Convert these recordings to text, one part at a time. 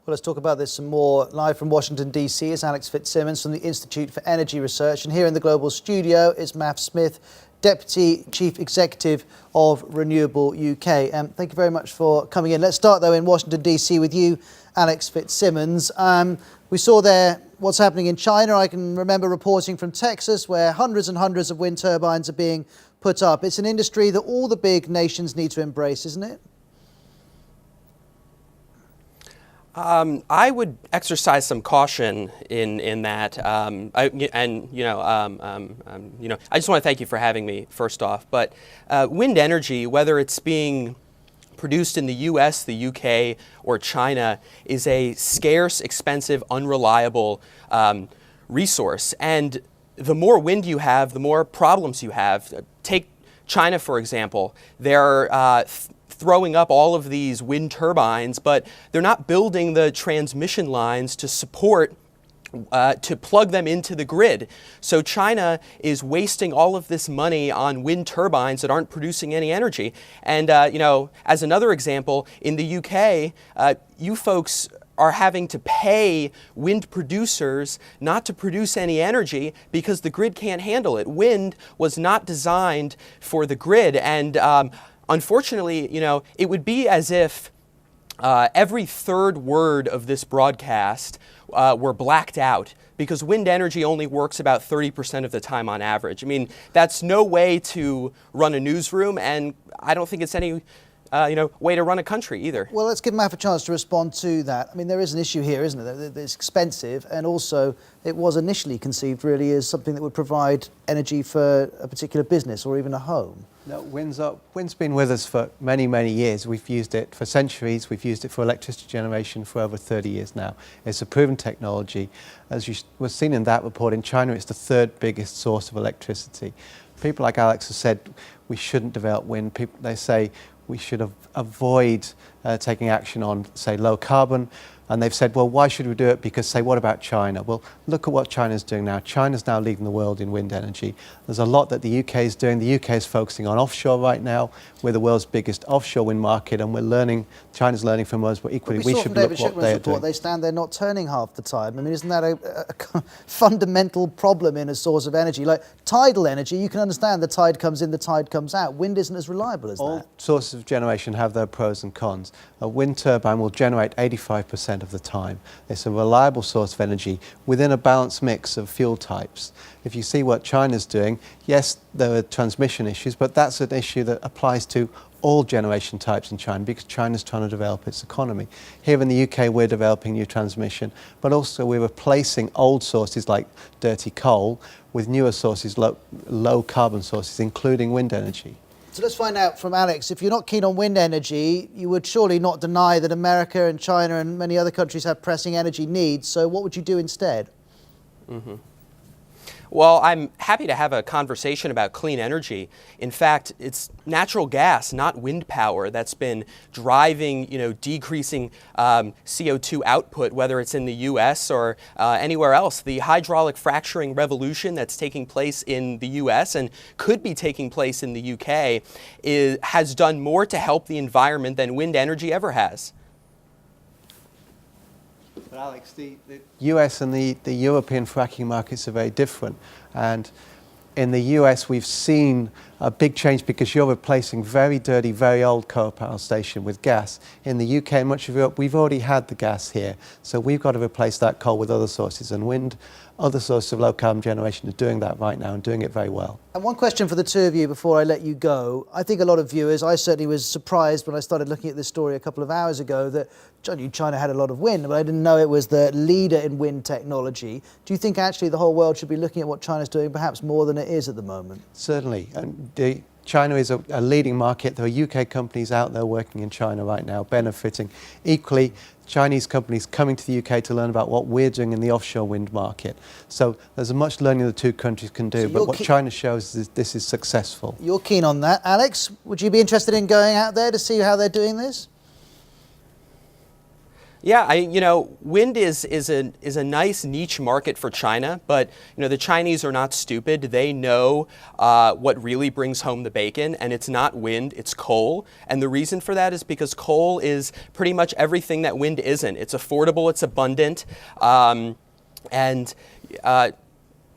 Well, let's talk about this some more. Live from Washington, D.C. is Alex Fitzsimmons from the Institute for Energy Research. And here in the Global Studio is Matt Smith, Deputy Chief Executive of Renewable UK. Thank you very much for coming in. Let's start, though, in Washington, D.C. with you, Alex Fitzsimmons. We saw there what's happening in China. I can remember reporting from Texas where hundreds and hundreds of wind turbines are being put up. It's an industry that all the big nations need to embrace, isn't it? I would exercise some caution in that, I just want to thank you for having me first off. But wind energy, whether it's being produced in the U.S., the U.K., or China, is a scarce, expensive, unreliable resource. And the more wind you have, the more problems you have. Take China, for example. They're throwing up all of these wind turbines, but they're not building the transmission lines to support, to plug them into the grid. So China is wasting all of this money on wind turbines that aren't producing any energy. And, as another example, in the UK, you folks are having to pay wind producers not to produce any energy because the grid can't handle it. Wind was not designed for the grid, and unfortunately, it would be as if every third word of this broadcast were blacked out because wind energy only works about 30% of the time on average. I mean, that's no way to run a newsroom, and I don't think it's any way to run a country either. Well, let's give Matt a chance to respond to that. I mean, there is an issue here, isn't it? It's expensive, and also it was initially conceived really as something that would provide energy for a particular business or even a home. No, wind's been with us for many, many years. We've used it for centuries. We've used it for electricity generation for over 30 years now. It's a proven technology. As you was seen in that report, in China, it's the third biggest source of electricity. People like Alex have said we shouldn't develop wind. They say we should avoid taking action on, say, low carbon. And they've said, well, why should we do it? Because, say, what about China? Well, look at what China's doing now. China's now leading the world in wind energy. There's a lot that the UK is doing. The UK is focusing on offshore right now. We're the world's biggest offshore wind market, and we're learning, China's learning from us, but equally we should look what they're doing. They stand there not turning half the time. I mean, isn't that a fundamental problem in a source of energy? Like tidal energy, you can understand the tide comes in, the tide comes out. Wind isn't as reliable as that. All sources of generation have their pros and cons. A wind turbine will generate 85% of the time. It's a reliable source of energy within a balanced mix of fuel types. If you see what China's doing, yes, there are transmission issues, but that's an issue that applies to all generation types in China because China's trying to develop its economy. Here in the UK, we're developing new transmission, but also we're replacing old sources like dirty coal with newer sources, low carbon sources, including wind energy. So let's find out from Alex, if you're not keen on wind energy, you would surely not deny that America and China and many other countries have pressing energy needs. So what would you do instead? Mm-hmm. Well, I'm happy to have a conversation about clean energy. In fact, it's natural gas, not wind power, that's been driving, decreasing CO2 output, whether it's in the U.S. or anywhere else. The hydraulic fracturing revolution that's taking place in the U.S. and could be taking place in the U.K. has done more to help the environment than wind energy ever has. But Alex, the US and the European fracking markets are very different. And in the US, we've seen a big change because you're replacing very dirty, very old coal power station with gas. In the UK and much of Europe, we've already had the gas here. So we've got to replace that coal with other sources. And wind, other sources of low carbon generation are doing that right now and doing it very well. And one question for the two of you before I let you go. I think a lot of viewers, I certainly was surprised when I started looking at this story a couple of hours ago that I knew China had a lot of wind, but I didn't know it was the leader in wind technology. Do you think actually the whole world should be looking at what China's doing perhaps more than it is at the moment? Certainly. And China is a leading market. There are UK companies out there working in China right now, benefiting. Equally, Chinese companies coming to the UK to learn about what we're doing in the offshore wind market. So there's as much learning the two countries can do, but what China shows is this is successful. You're keen on that. Alex, would you be interested in going out there to see how they're doing this? Yeah, wind is a nice niche market for China, but the Chinese are not stupid. They know what really brings home the bacon, and it's not wind, it's coal. And the reason for that is because coal is pretty much everything that wind isn't. It's affordable, it's abundant,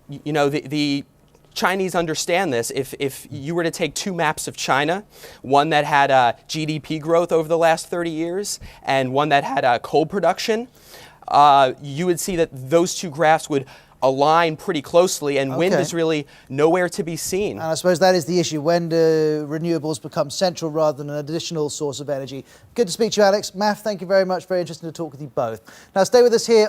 the Chinese understand this. If you were to take two maps of China, one that had GDP growth over the last 30 years and one that had coal production, you would see that those two graphs would align pretty closely, and wind is really nowhere to be seen. And I suppose that is the issue, when do renewables become central rather than an additional source of energy. Good to speak to you, Alex. Maf, thank you very much. Very interesting to talk with you both. Now stay with us here.